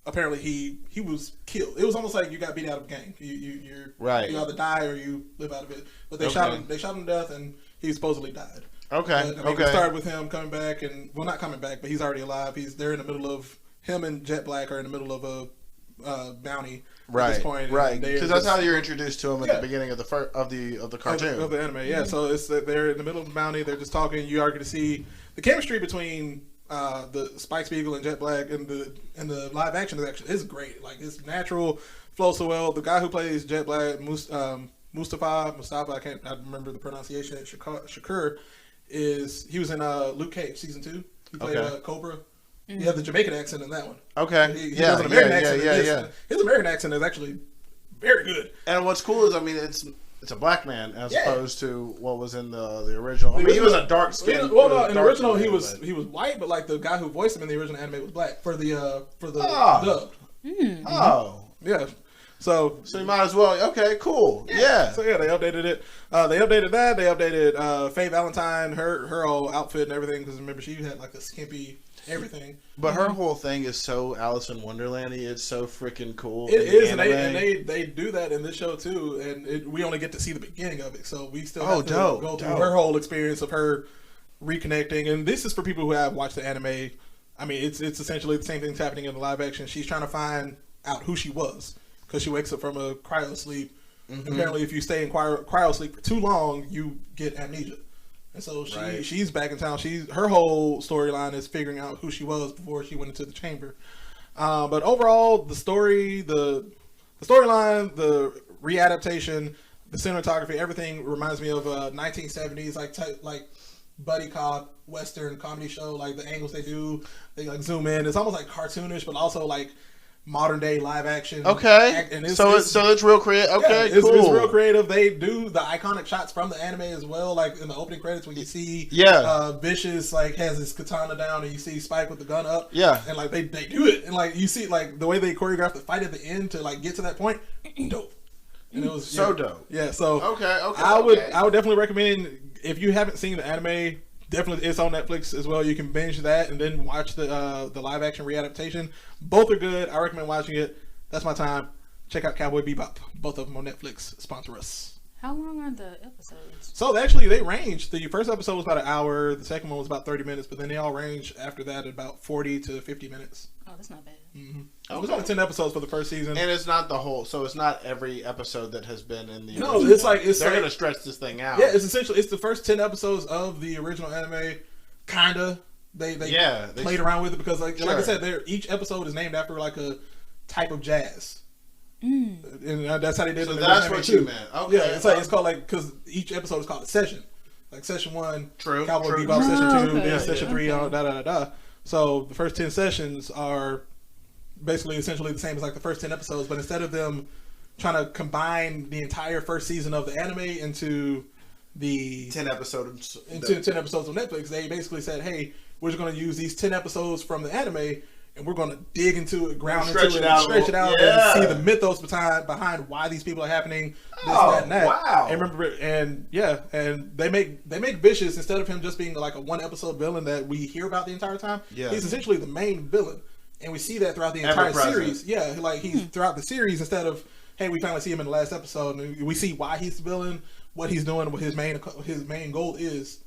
apparently he was killed. It was almost like you got beat out of a gang. You're right. You either die or you live out of it. But they shot him to death, and he supposedly died. Okay. But, it started with him coming back, and not coming back, but he's already alive. They're in the middle of him and Jet Black are in the middle of a bounty at this point. Right. Because that's how you're introduced to him at the beginning of the cartoon of the anime. Yeah. So it's that they're in the middle of the bounty. They're just talking. You are going to see the chemistry between the Spike Spiegel and Jet Black and the live action is great. Like, it's natural, flows so well. The guy who plays Jet Black, Mustafa, I remember the pronunciation. Shakur he was in Luke Cage season 2. He played Cobra. He had the Jamaican accent in that one. Okay. He does an American accent in this. His American accent is actually very good. And what's cool is, I mean, it's a black man as opposed to what was in the original. I mean, he was a dark skin. Well, no, in the original he was white, but like the guy who voiced him in the original anime was black for the dub. Oh, yeah. So you might as well. Okay, cool. Yeah. So yeah, they updated it. They updated that. They updated Faye Valentine, her whole outfit and everything, because remember she had like a skimpy everything. But her whole thing is so Alice in Wonderland-y. It's so freaking cool. It is, and they do that in this show too. And we only get to see the beginning of it, so we still have to go through her whole experience of her reconnecting. And this is for people who have watched the anime I mean, it's essentially the same thing's happening in the live action. She's trying to find out who she was because she wakes up from a cryo sleep. Mm-hmm. Apparently, if you stay in cryo sleep for too long, you get amnesia. And so she's back in town. Her whole storyline is figuring out who she was before she went into the chamber. But overall, the story, the storyline, the readaptation, the cinematography, everything reminds me of 1970s like buddy cop western comedy show. Like the angles they do, they like zoom in. It's almost like cartoonish, but also like modern day live action. Okay, so it's real creative. Okay, cool. It's real creative. They do the iconic shots from the anime as well. Like in the opening credits when you see Vicious like has his katana down and you see Spike with the gun up. Yeah, and like they do it and like you see like the way they choreograph the fight at the end to like get to that point. Dope. And it was so dope. Yeah, so okay. I would definitely recommend if you haven't seen the anime. Definitely, it's on Netflix as well. You can binge that and then watch the live action readaptation. Both are good. I recommend watching it. That's my time. Check out Cowboy Bebop. Both of them on Netflix. Sponsor us. How long are the episodes? So they range. The first episode was about an hour. The second one was about 30 minutes. But then they all range after that at about 40 to 50 minutes. Oh, that's not bad. Mm-hmm. It was only 10 episodes for the first season. And it's not the whole, so it's not every episode that has been in the original. No, they're going to stretch this thing out. Yeah, it's the first 10 episodes of the original anime. Kinda. They played around with it because like I said, each episode is named after like a type of jazz. And that's how they did it. So that's what you meant. Okay. Yeah, it's called like, because each episode is called a session. Like session 1, Cowboy Bebop, session 2, then session 3, So the first 10 sessions are basically essentially the same as like the first 10 episodes, but instead of them trying to combine the entire first season of the anime into the 10 episodes of Netflix, they basically said, hey, we're just going to use these 10 episodes from the anime and we're going to dig into it, stretch it out, and see the mythos behind why these people are happening, that, and that. Wow. And they make Vicious, instead of him just being like a one episode villain that we hear about the entire time, he's essentially the main villain. And we see that throughout the entire series. Yeah, like he's throughout the series instead of, hey, we finally see him in the last episode and we see why he's the villain, what he's doing, what his main goal is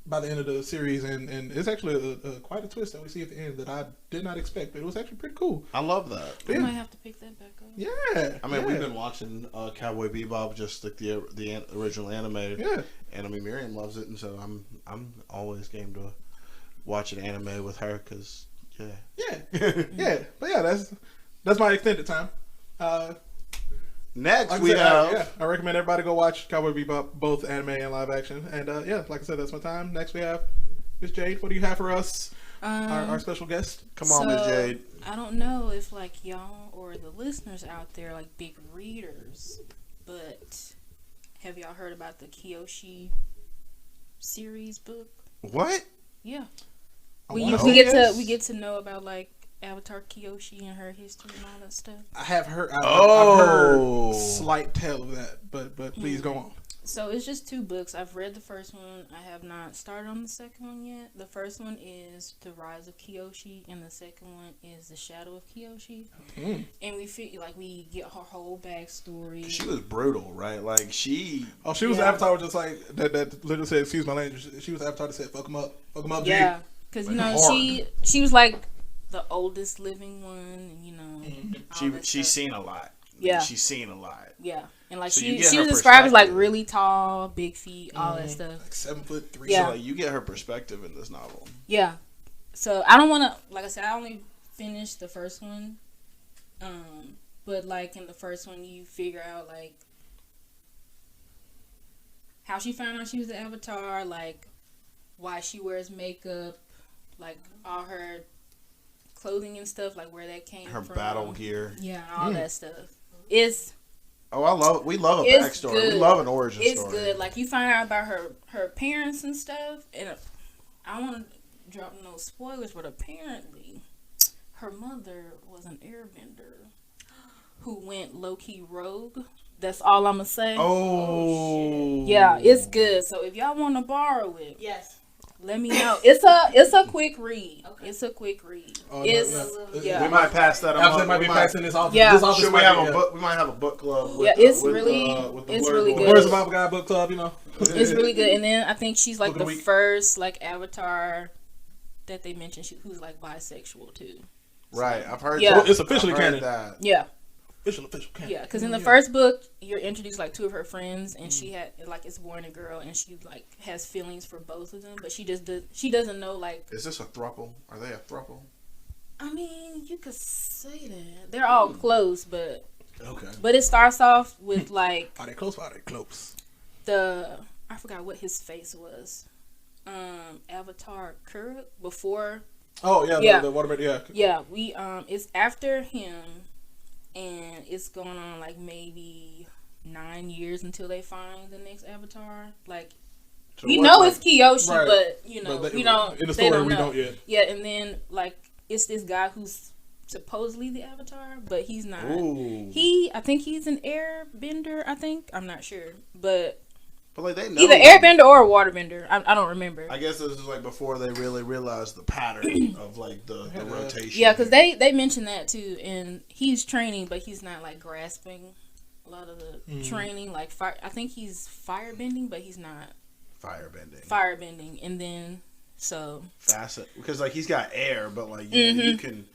by the end of the series, and it's actually quite a twist that we see at the end that I did not expect, but it was actually pretty cool. I love that. We might have to pick that back up. Yeah, I mean we've been watching Cowboy Bebop, just like the original anime. Yeah, and I mean Miriam loves it, and so I'm always game to watch an anime with her because yeah. But yeah, that's my extended time. Next, like I recommend everybody go watch Cowboy Bebop, both anime and live action. And like I said, that's my time. Next, we have Miss Jade. What do you have for us? Our special guest. Come on, Miss Jade. I don't know if like y'all or the listeners out there like big readers, but have y'all heard about the Kyoshi series book? What? Yeah. We get to know about like Avatar Kyoshi and her history and all that stuff. I have heard. I've heard slight tale of that, but please go on. So it's just 2 books. I've read the first one. I have not started on the second one yet. The first one is The Rise of Kyoshi, and the second one is The Shadow of Kyoshi. Mm. And we feel like we get her whole backstory. She was brutal, right? Like she. Oh, she was Avatar, just like that. Literally said, "Excuse my language." She was Avatar that said, "Fuck him up, yeah, because she was like the oldest living one, and she's seen a lot. Yeah, she's seen a lot. Yeah, and like so she was described as like really tall, big feet, all that stuff. Like 7'3". Yeah, so like, you get her perspective in this novel. Yeah, so I don't want to, like I said, I only finished the first one, but like in the first one, you figure out like how she found out she was the Avatar, like why she wears makeup, like all her clothing and stuff, like where that came from. Her battle gear. Yeah, all that stuff. We love a backstory. Good. We love an origin story. It's good. Like you find out about her parents and stuff, and I don't want to drop no spoilers, but apparently her mother was an airbender who went low-key rogue. That's all I'm gonna say. Oh. Yeah, it's good. So if y'all want to borrow it, yes, let me know. It's a quick read. Okay. It's a quick read. Oh, yeah. We might pass that. We might be passing this off. Yeah. This office Should we have a book? We might have a book club. With, it's with really good. Where's the Bible Guy book club? It's really good. And then I think she's like the first like Avatar that they mentioned who's like bisexual too. Right, I've heard. Yeah. that. It's officially I've heard canon. that. Yeah. Official canon. Yeah, because in the first book, you're introduced like 2 of her friends, and she had like it's a boy and a girl, and she like has feelings for both of them, but she doesn't know like. Is this a throuple? Are they a throuple? I mean, you could say that they're all close, but Okay. but it starts off with like Are they close? Or are they close? I forgot what his face was. Avatar Kuruk before. Oh yeah. Yeah. The waterbed. Yeah. Yeah, we it's after him, and it's going on like maybe 9 years until they find the next Avatar. Like So we what, know like- it's Kyoshi, Right. but you know But we don't. In the they story, don't we know. don't yet. Yeah, and then like it's this guy who's supposedly the Avatar, but he's not. Ooh. I think he's an airbender. I'm not sure, but But like they know. either airbender or a waterbender. I don't remember. I guess this is like before they really realized the pattern of like the rotation. Yeah, because they mentioned that too, and he's training, but he's not like grasping a lot of the training. Like fire, I think he's firebending, but he's not firebending. And then facet because like he's got air, but like you can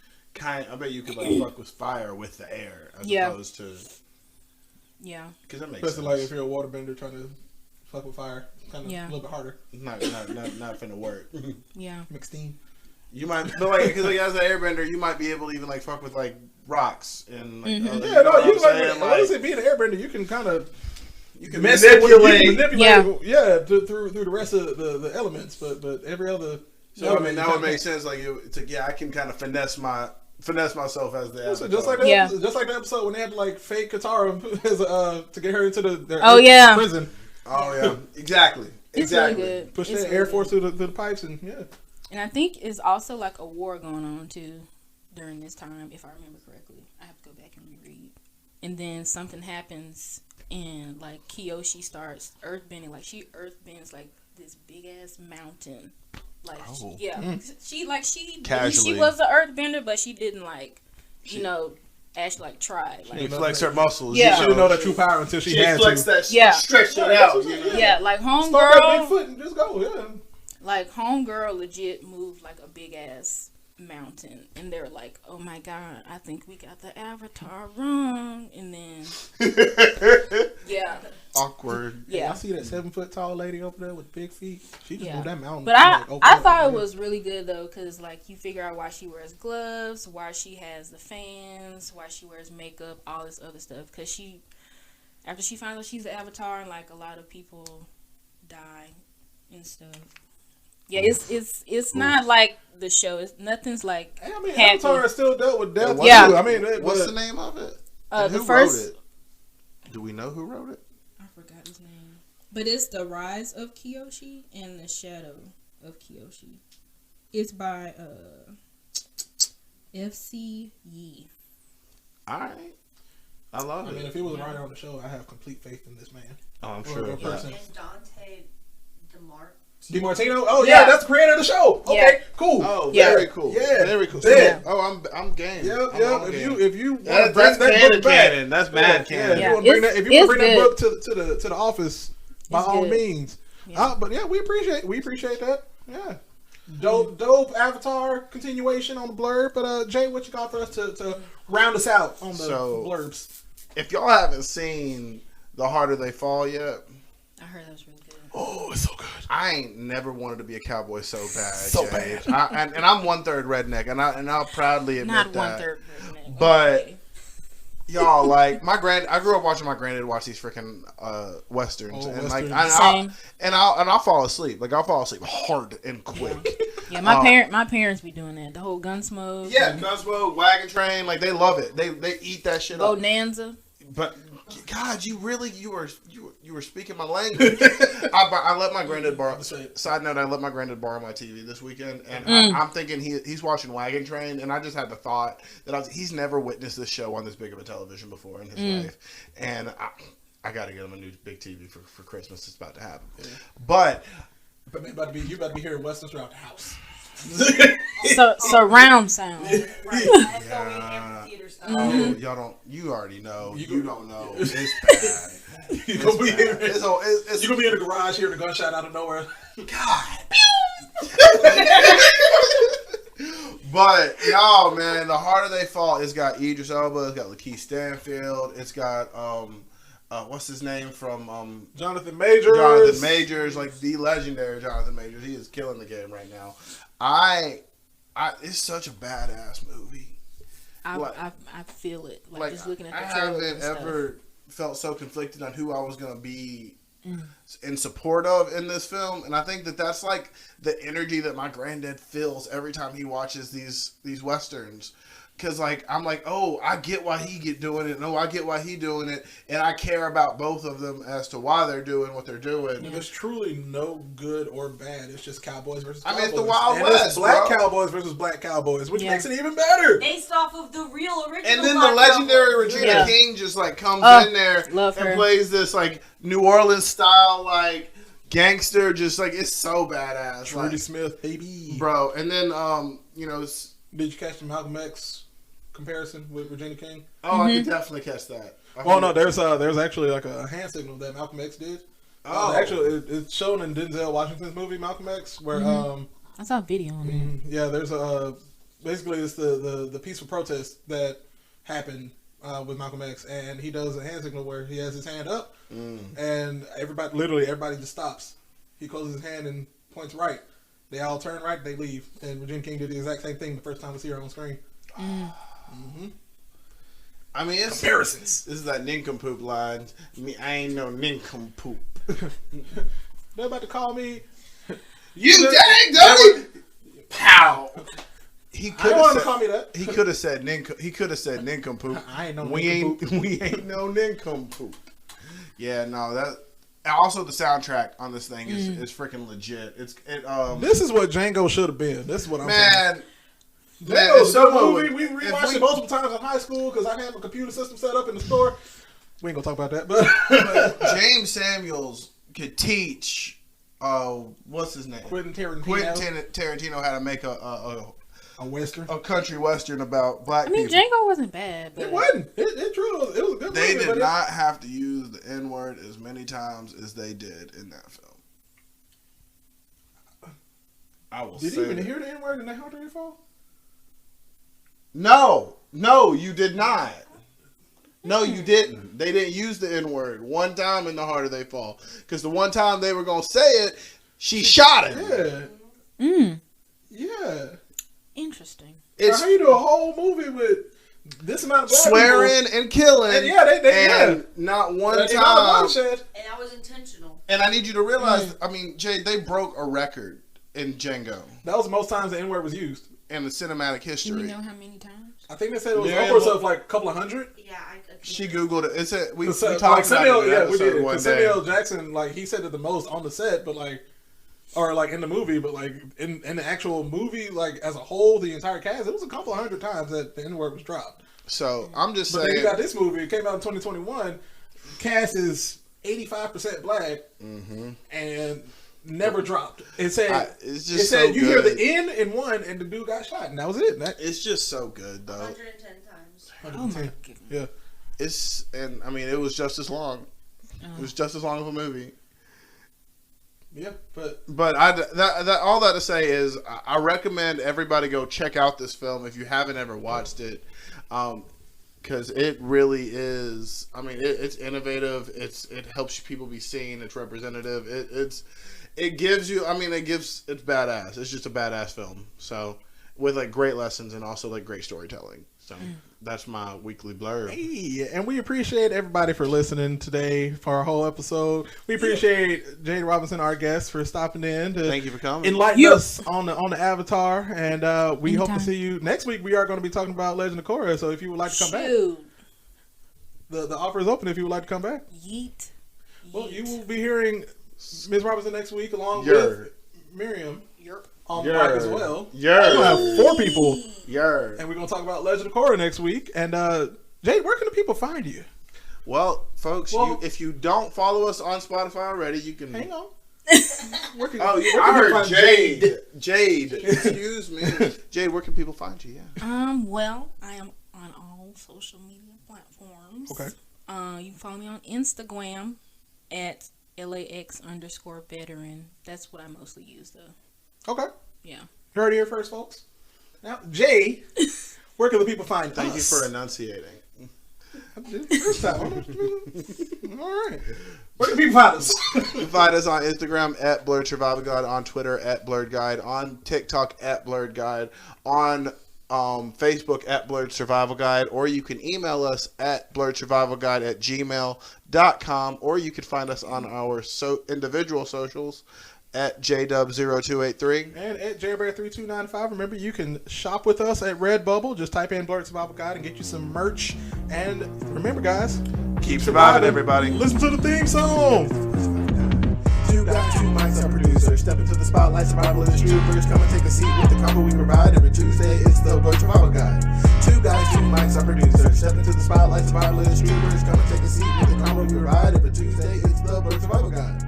I bet you could like fuck with fire with the air as opposed to because that makes Especially sense. like if you're a waterbender trying to fuck with fire, kind of a little bit harder. Not finna work. yeah. McSteam. You might, but like because like as an airbender, you might be able to even like fuck with like rocks and like Yeah, no, you like honestly being an airbender, you can kind of manipulate. Through the rest of the elements, but every other. So I mean that would make sense. Like I can kind of finesse myself as the So avatar. just like the episode when they had to like fake Katara as to get her into their prison. Oh yeah, exactly. It's really good. Push It's that really Air Force good. through the pipes and And I think it's also like a war going on too during this time, if I remember correctly. I have to go back and reread. And then something happens, and like Kyoshi starts earthbending. Like she earthbends like this big ass mountain. Like she Casually. she was an earthbender, but she didn't like actually like try. Like She flexed her muscles. Yeah. she didn't know that true power until she had flexed to. that. Yeah. Stretched it out. You know? yeah, like Start that big homegirl. foot and just go. Yeah. Like homegirl legit moved like a big ass mountain, and they were like, "Oh my god, I think we got the Avatar wrong." And then Awkward. I yeah. see that 7 foot tall lady over there with big feet. She just Yeah. moved that mountain. But I thought it was really good though, because like you figure out why she wears gloves, why she has the fans, why she wears makeup, all this other stuff. Because after she finds out she's the Avatar, and like a lot of people die and stuff. Yeah, it's not like the show. Nothing's like. I mean, happy. Avatar still dealt with death. Yeah. Too. I mean, What's the name of it? The who first. wrote it? Do we know who wrote it? I forgot his name. But it's The Rise of Kyoshi and The Shadow of Kyoshi. It's by F.C. Yee. Alright. I love I it. mean, if he was a writer on the show, I have complete faith in this man. Oh, I'm Or sure. a person. And Dante DeMartino? Oh Yeah. yeah, that's the creator of the show. Okay, Yeah. cool. Oh, Yeah. very cool. Yeah. Very cool. Yeah. Oh, I'm game. Yep. I'm on If game. you want to That's bring that canon, book back, canon. That's mad canon. If Yeah. you want to bring that, if you want to bring that It's book to the office, by It's all good. means. Yeah. But yeah, we appreciate that. Yeah. Dope Avatar continuation on the blurb. But Jay, what you got for us to round us out on the blurbs? If y'all haven't seen The Harder They Fall yet, I heard that was really good. Oh, it's so good. I ain't never wanted to be a cowboy so bad. So Jade. bad. And I'm 1/3 redneck, and I'll proudly admit Not that. 1/3 redneck. But Okay. y'all, like I grew up watching my granddad watch these freaking westerns, and like Same. I'll fall asleep. Like I'll fall asleep hard and quick. Yeah, my parents be doing that. The whole Gunsmoke. Yeah, Gunsmoke, Wagon Train, like they love it. They eat that shit up. Bonanza. But God, you were speaking my language. I let my granddad borrow. Side note: I let my granddad borrow my TV this weekend, and I'm thinking he's watching Wagon Train, and I just had the thought that he's never witnessed this show on this big of a television before in his life, and I got to get him a new big TV for Christmas. It's about to happen, but you about to be hearing westerns throughout the house. Surround sound. Oh, y'all don't. You already know. You don't know. It's bad. You're gonna be hearing. It's You're gonna be in the garage hearing the gunshot out of nowhere. God. But no, man, the harder they fall, it's got Idris Elba, it's got Lakeith Stanfield, it's got what's his name from Jonathan Majors. Jonathan Majors, like the legendary Jonathan Majors. He is killing the game right now. It's such a badass movie. I feel it. Like just looking at the I trailer haven't and stuff. ever felt so conflicted on who I was gonna be in support of in this film, and I think that's like the energy that my granddad feels every time he watches these westerns. Because, like, I'm like, oh, I get why he doing it. No, I get why he doing it. And I care about both of them as to why they're doing what they're doing. There's truly no good or bad. It's just cowboys versus cowboys. I mean, it's the Wild and West, it's black bro. cowboys versus black cowboys, which makes it even better. Based off of the real original. And then the legendary Regina King just, like, comes in there and plays this, like, New Orleans style, like, gangster. Just, like, it's so badass. Trudy Smith, baby. Bro. And then, you know. Did you catch the Malcolm X comparison with Regina King? Oh, I could definitely catch that. Well, no, there's actually like a hand signal that Malcolm X did. Oh, actually, it's shown in Denzel Washington's movie Malcolm X, where I saw a video on it. Yeah, there's basically it's the peaceful protest that happened with Malcolm X, and he does a hand signal where he has his hand up, and everybody just stops. He closes his hand and points right. They all turn right, they leave, and Regina King did the exact same thing the first time we see her on screen. I mean, it's comparisons. This is that nincompoop line. I ain't no nincompoop. They're about to call me. You dang dummy! Pow. He could have call me that. He could have said nincompoop. I ain't no nincompoop. We ain't no nincompoop. Yeah, no, that. Also, the soundtrack on this thing is freaking legit. This is what Django should have been. This is what I'm saying. Django's a movie. We rewatched it multiple times in high school because I had my computer system set up in the store. We ain't gonna talk about that, but James Samuels could teach. What's his name? Quentin Tarantino. Quentin Tarantino how to make a western, a country western about black people. Django wasn't bad. But it wasn't. It truly was. It was a good They movie. did not have to use the N word as many times as they did in that film. I will. Did you even hear the N word in the How Dare You Fall? No, you did not. No, you didn't. They didn't use the N word one time in The Harder They Fall, because the one time they were gonna say it, she shot him. Yeah. Yeah. Interesting. How you do a whole movie with this amount of black swearing people, and killing, and not one time. And that was intentional. And I need you to realize, I mean, Jade, they broke a record in Django. That was the most times the N word was used in the cinematic history. Do you know how many times? I think they said it was upwards of like a couple of hundred. Yeah, she googled it. It said we talked about Samuel, it. We did. One day. Samuel Jackson, like he said it the most on the set, but like, or like in the movie, but like in the actual movie, like as a whole, the entire cast, it was a couple of hundred times that the N word was dropped. So I'm just saying. But then you got this movie. It came out in 2021. Cast is 85% black, and never dropped. It said you hear the N in one, and the dude got shot, and that was it. It's just so good, though. 110 times. 110. Oh yeah. I mean, it was just as long. It was just as long of a movie. Yeah, but all that to say is, I recommend everybody go check out this film if you haven't ever watched it, because it really is. I mean, it's innovative. It helps people be seen. It's representative. It gives you. I mean, it's badass. It's just a badass film. So with like great lessons and also like great storytelling. So that's my weekly blurb. Hey, and we appreciate everybody for listening today for our whole episode. We appreciate Jade Robinson, our guest, for stopping in to thank you for coming, enlighten us on the Avatar, and we hope to see you next week. We are going to be talking about Legend of Korra, so if you would like to come back, the offer is open if you would like to come back. Yeet. Well, you will be hearing Ms. Robinson next week along with Miriam. On the mic as well. We'll have 4 people. And we're going to talk about Legend of Korra next week. And Jade, where can the people find you? Well, folks, if you don't follow us on Spotify already, you can. Hang on. I heard Jade. Jade, excuse me. Jade, where can people find you? Yeah. Well, I am on all social media platforms. Okay. You can follow me on Instagram at LAX_veteran. That's what I mostly use though. Okay. Yeah. You heard it here first, folks. Now, Jay, where can the people find Thank us? you for enunciating. First time. All right. Where can people find us? You can find us on Instagram at Blerd Survival Guide, on Twitter at Blerd Guide, on TikTok at Blerd Guide, on Facebook at Blerd Survival Guide, or you can email us at blerdsurvivalguide@gmail.com, or you can find us on our individual socials at JDub0283 and at JBear3295. Remember, you can shop with us at Redbubble. Just type in Blerd Survival Guide and get you some merch. And remember, guys, keep surviving, everybody. Listen to the theme song. Two guys, two mics, our producer. Step into the spotlight, survivalist troopers. Come and take a seat with the combo we provide. Every Tuesday, it's the Blerd Survival Guide. Two guys, two mics, our producer. Step into the spotlight, survivalist troopers. Come and take a seat with the combo we provide. Every Tuesday, it's the Blerd Survival Guide.